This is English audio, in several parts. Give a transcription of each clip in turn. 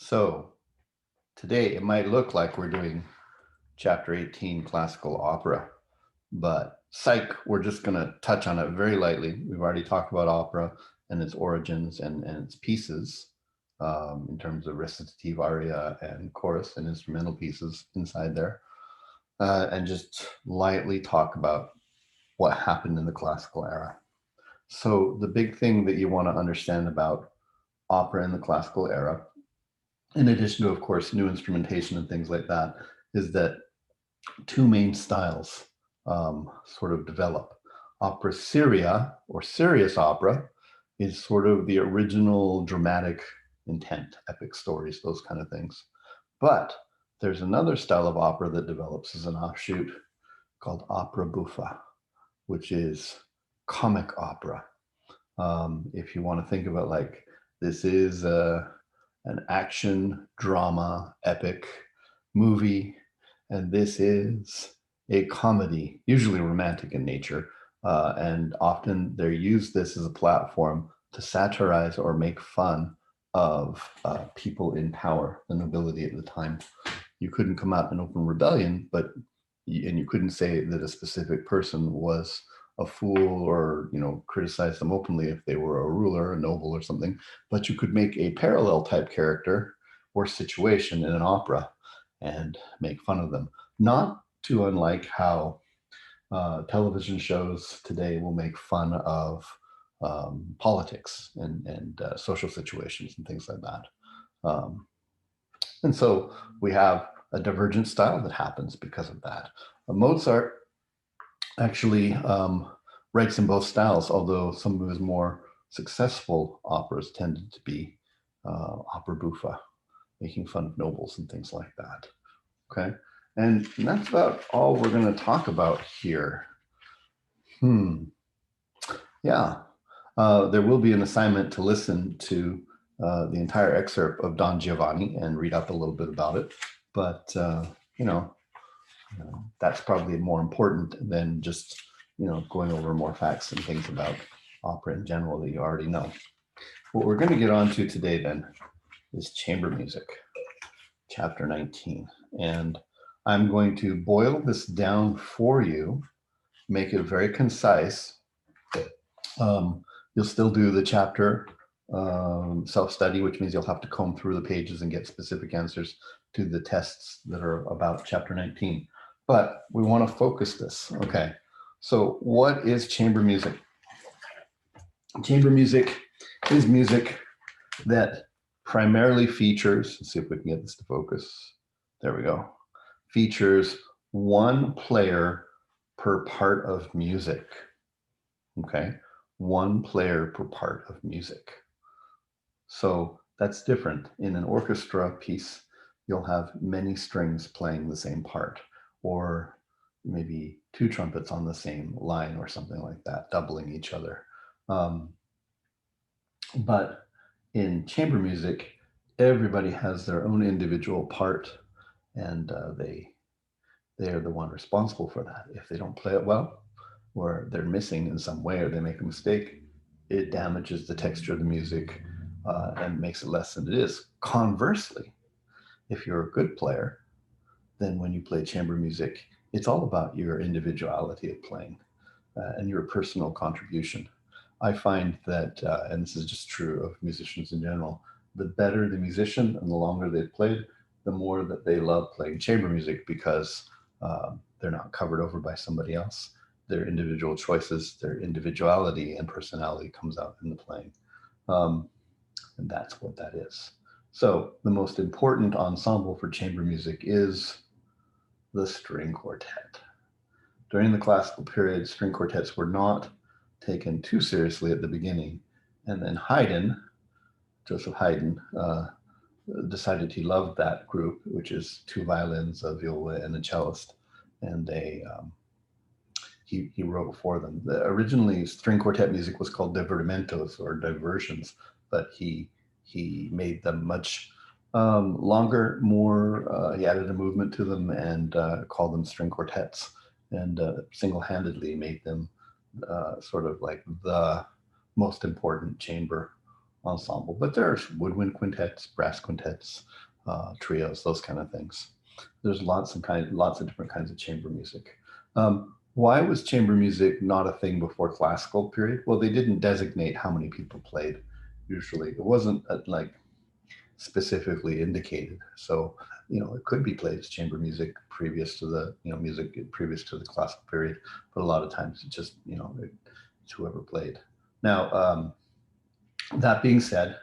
So today it might look like we're doing chapter 18 classical opera, but psych, we're just going to touch on it very lightly. We've already talked about opera and its origins and its pieces in terms of recitative, aria, and chorus and instrumental pieces inside there, and just lightly talk about what happened in the classical era. So the big thing that you want to understand about opera in the classical era, in addition to, of course, new instrumentation and things like that, is that two main styles sort of develop. Opera seria, or serious opera, is sort of the original dramatic intent, epic stories, those kind of things. But there's another style of opera that develops as an offshoot called opera buffa, which is comic opera. If you want to think of it like this is an action drama epic movie, and this is a comedy, usually romantic in nature, and often they use this as a platform to satirize or make fun of people in power, the nobility at the time. You couldn't come out in open rebellion, and you couldn't say that a specific person was a fool or criticize them openly if they were a ruler, a noble or something, but you could make a parallel type character or situation in an opera and make fun of them. Not too unlike how television shows today will make fun of politics and social situations and things like that. And so we have a divergent style that happens because of that. Mozart actually writes in both styles, although some of his more successful operas tended to be opera buffa, making fun of nobles and things like that. Okay, and that's about all we're going to talk about here. Yeah, there will be an assignment to listen to the entire excerpt of Don Giovanni and read up a little bit about it. But, that's probably more important than just, going over more facts and things about opera in general that you already know. What we're going to get on to today then is chamber music, chapter 19. And I'm going to boil this down for you, make it very concise. You'll still do the chapter self-study, which means you'll have to comb through the pages and get specific answers to the tests that are about chapter 19. But we want to focus this. Okay, so what is chamber music? Chamber music is music that primarily features, let's see if we can get this to focus. There we go. Features one player per part of music. Okay, one player per part of music. So that's different. In an orchestra piece, you'll have many strings playing the same part, or maybe two trumpets on the same line or something like that, doubling each other. But in chamber music, everybody has their own individual part, and they are the one responsible for that. If they don't play it well, or they're missing in some way, or they make a mistake, it damages the texture of the music and makes it less than it is. Conversely, if you're a good player, then when you play chamber music, it's all about your individuality of playing and your personal contribution. I find that, and this is just true of musicians in general, the better the musician and the longer they've played, the more that they love playing chamber music because they're not covered over by somebody else. Their individual choices, their individuality and personality comes out in the playing. And that's what that is. So the most important ensemble for chamber music is the string quartet. During the classical period, string quartets were not taken too seriously at the beginning. And then Joseph Haydn, decided he loved that group, which is two violins, a viola, and a cellist. And he wrote for them. Originally, string quartet music was called divertimentos or diversions, but he made them much longer, more, he added a movement to them and called them string quartets, and single-handedly made them sort of like the most important chamber ensemble, but there's woodwind quintets, brass quintets, trios, those kind of things. There's lots of different kinds of chamber music. Why was chamber music not a thing before classical period? Well, they didn't designate how many people played. Usually, it wasn't like specifically indicated. So, it could be played as chamber music previous to the, music previous to the classical period, but a lot of times it just, it's whoever played. Now, that being said,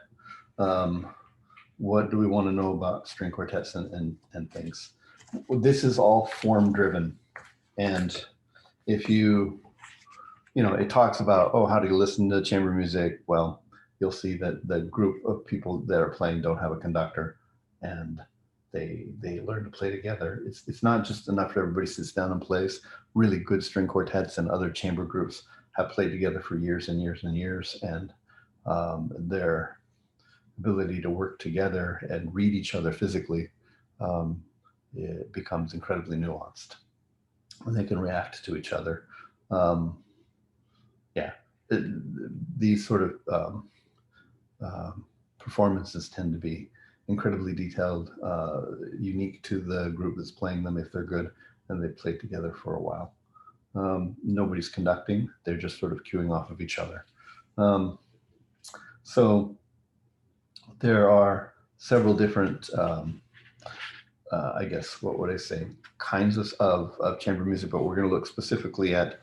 what do we want to know about string quartets and things? Well, this is all form driven. And if it talks about, how do you listen to chamber music? Well, you'll see that the group of people that are playing don't have a conductor, and they learn to play together. It's not just enough that everybody sits down and plays. Really good string quartets and other chamber groups have played together for years and years and years, and their ability to work together and read each other physically, it becomes incredibly nuanced when they can react to each other. These sort of performances tend to be incredibly detailed, unique to the group that's playing them if they're good and they've played together for a while. Nobody's conducting, they're just sort of cueing off of each other. So there are several different, I guess, what would I say, kinds of chamber music, but we're going to look specifically at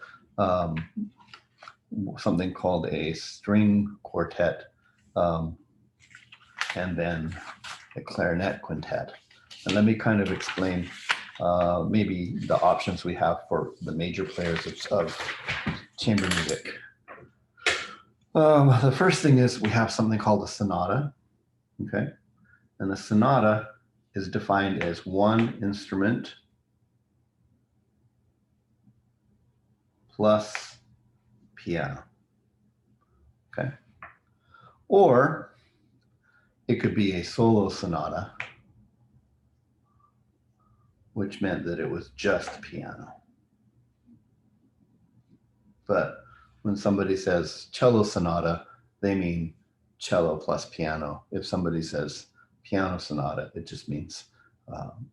something called a string quartet, and then a clarinet quintet. And let me kind of explain maybe the options we have for the major players of chamber music. The first thing is we have something called a sonata, okay? And the sonata is defined as one instrument plus piano, okay? Or it could be a solo sonata, which meant that it was just piano. But when somebody says cello sonata, they mean cello plus piano. If somebody says piano sonata, it just means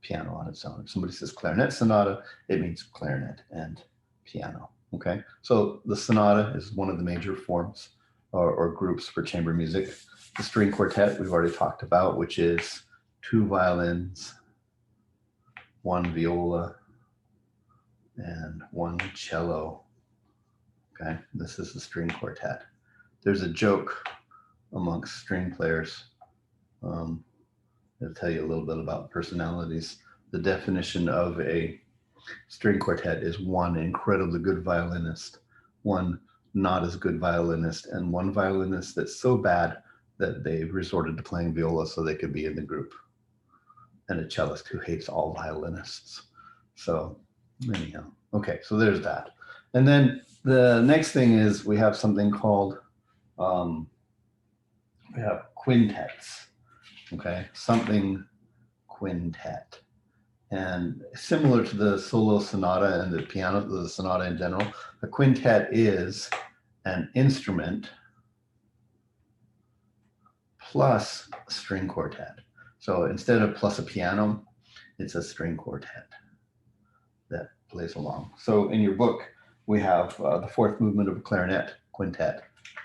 piano on its own. If somebody says clarinet sonata, it means clarinet and piano, okay? So the sonata is one of the major forms or groups for chamber music. The string quartet we've already talked about, which is 2 violins, 1 viola, and 1 cello. Okay, this is the string quartet. There's a joke amongst string players. I'll tell you a little bit about personalities. The definition of a string quartet is 1 incredibly good violinist, 1 not as good violinist, and 1 violinist that's so bad that they resorted to playing viola so they could be in the group, and a cellist who hates all violinists. So anyhow, okay, so there's that. And then the next thing is we have something called, we have quintets, okay? Something quintet. And similar to the solo sonata and the piano, the sonata in general, a quintet is an instrument plus a string quartet. So instead of plus a piano, it's a string quartet that plays along. So in your book, we have the 4th movement of a clarinet quintet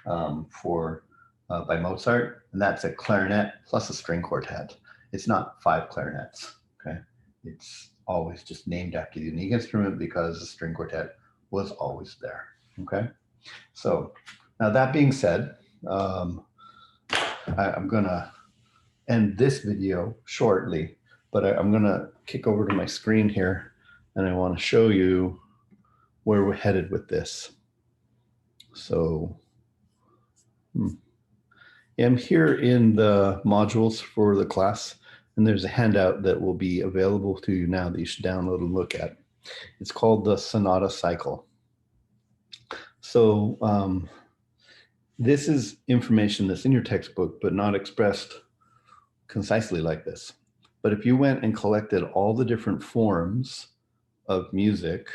by Mozart, and that's a clarinet plus a string quartet. It's not 5 clarinets, okay? It's always just named after the unique instrument because the string quartet was always there, okay? So now that being said, I'm gonna end this video shortly, but I'm gonna kick over to my screen here and I wanna show you where we're headed with this. So I'm here in the modules for the class, and there's a handout that will be available to you now that you should download and look at. It's called the Sonata Cycle. So this is information that's in your textbook, but not expressed concisely like this. But if you went and collected all the different forms of music,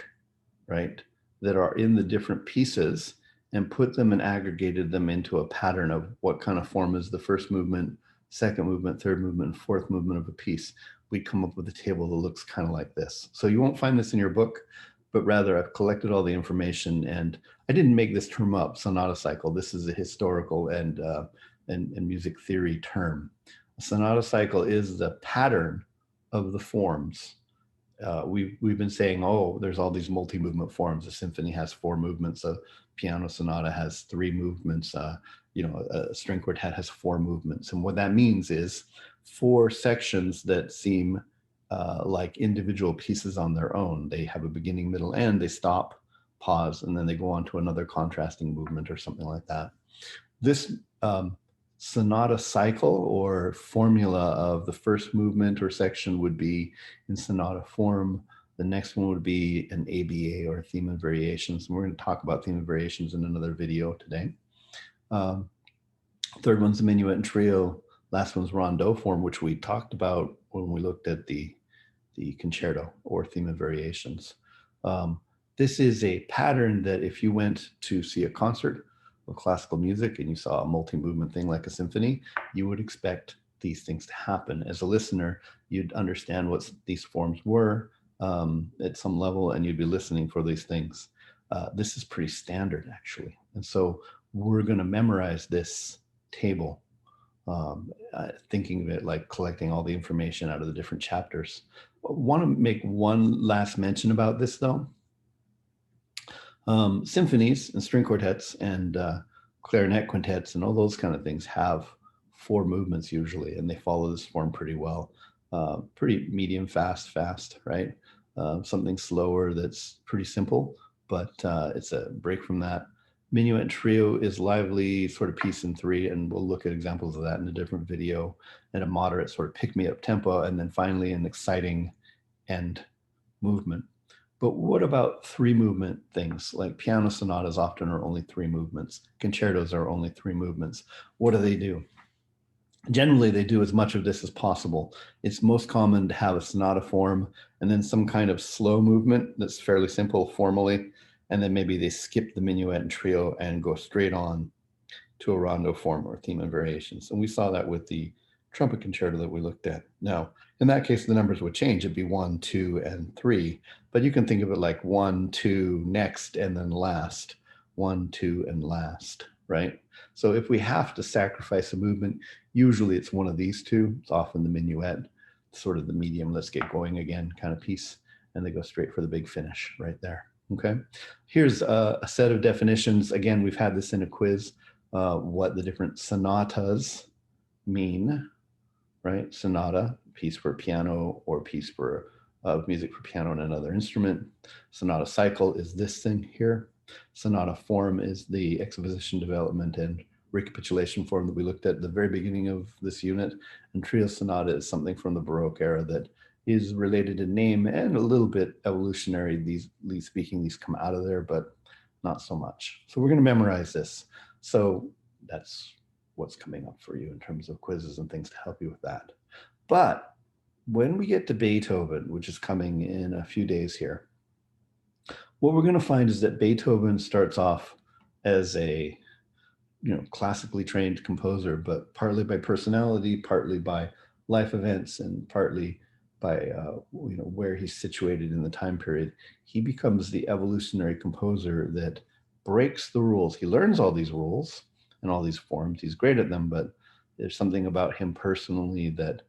right, that are in the different pieces, and put them and aggregated them into a pattern of what kind of form is the first movement, second movement, third movement, and fourth movement of a piece, we come up with a table that looks kind of like this. So you won't find this in your book, but rather I've collected all the information, and I didn't make this term up, Sonata Cycle. This is a historical and music theory term. A sonata cycle is the pattern of the forms. We've been saying, oh, there's all these multi-movement forms. A symphony has 4 movements. A piano sonata has 3 movements. A string quartet has 4 movements. And what that means is 4 sections that seem like individual pieces on their own. They have a beginning, middle, end. They stop, pause, and then they go on to another contrasting movement or something like that. This sonata cycle or formula of the first movement or section would be in sonata form. The next one would be an ABA or theme and variations. And we're going to talk about theme and variations in another video today. Third one's the Minuet and Trio. Last one's Rondeau form, which we talked about when we looked at the concerto or theme and variations. This is a pattern that if you went to see a concert of classical music and you saw a multi-movement thing like a symphony, you would expect these things to happen. As a listener, you'd understand what these forms were at some level, and you'd be listening for these things. This is pretty standard, actually. And so we're going to memorize this table, thinking of it like collecting all the information out of the different chapters. I want to make one last mention about this, though. Symphonies and string quartets and clarinet quintets and all those kind of things have 4 movements usually, and they follow this form pretty well. Pretty medium, fast, right? Something slower that's pretty simple, but it's a break from that. Minuet and Trio is lively, sort of piece in 3, and we'll look at examples of that in a different video, and a moderate sort of pick-me-up tempo, and then finally an exciting end movement. But what about 3 movement things? Like piano sonatas often are only 3 movements. Concertos are only 3 movements. What do? Generally, they do as much of this as possible. It's most common to have a sonata form and then some kind of slow movement that's fairly simple formally, and then maybe they skip the minuet and trio and go straight on to a rondo form or theme and variations. And we saw that with the trumpet concerto that we looked at. Now, in that case, the numbers would change. It'd be 1, 2, and 3. But you can think of it like 1, 2, next, and then last. 1, 2, and last, right? So if we have to sacrifice a movement, usually it's one of these 2. It's often the minuet, sort of the medium, let's get going again kind of piece. And they go straight for the big finish right there. Okay. Here's a set of definitions. Again, we've had this in a quiz, what the different sonatas mean, right? Sonata, piece for piano or piece for music for piano and another instrument. Sonata cycle is this thing here. Sonata form is the exposition, development, and recapitulation form that we looked at the very beginning of this unit. And trio sonata is something from the Baroque era that is related in name and a little bit evolutionary. These speaking, these come out of there, but not so much. So we're going to memorize this. So that's what's coming up for you in terms of quizzes and things to help you with that. But when we get to Beethoven, which is coming in a few days here, what we're going to find is that Beethoven starts off as a classically trained composer, but partly by personality, partly by life events, and partly by where he's situated in the time period, he becomes the evolutionary composer that breaks the rules. He learns all these rules and all these forms. He's great at them, but there's something about him personally that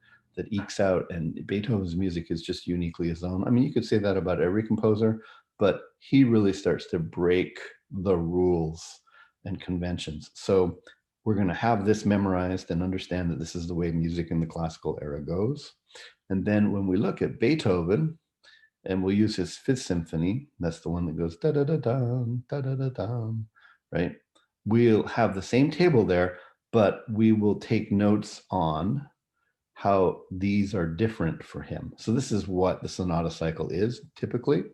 ekes out, and Beethoven's music is just uniquely his own. I mean, you could say that about every composer, but he really starts to break the rules and conventions. So we're going to have this memorized and understand that this is the way music in the classical era goes. And then when we look at Beethoven, and we'll use his 5th symphony, that's the one that goes da-da-da-dum, da-da-da-dum, right? We'll have the same table there, but we will take notes on how these are different for him. So this is what the sonata cycle is typically.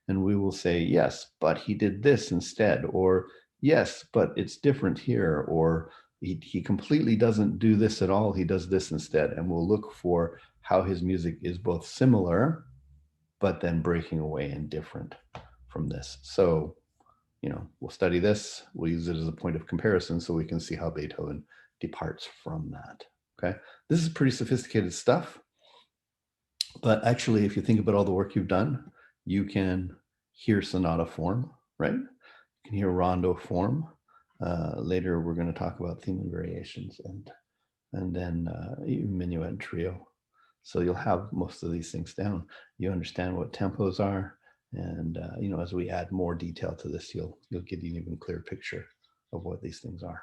And we will say, yes, but he did this instead, or yes, but it's different here, or he completely doesn't do this at all. He does this instead. And we'll look for how his music is both similar, but then breaking away and different from this. So, we'll study this. We'll use it as a point of comparison so we can see how Beethoven departs from that. Okay, this is pretty sophisticated stuff. But actually, if you think about all the work you've done, you can hear sonata form, right? You can hear rondo form. Later, we're going to talk about theme and variations, and then minuet and trio. So you'll have most of these things down. You understand what tempos are, and as we add more detail to this, you'll get an even clearer picture of what these things are.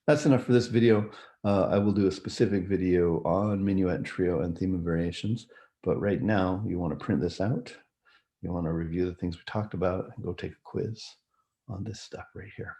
That's enough for this video. I will do a specific video on minuet and trio and theme and variations, but right now you want to print this out. You want to review the things we talked about and go take a quiz on this stuff right here.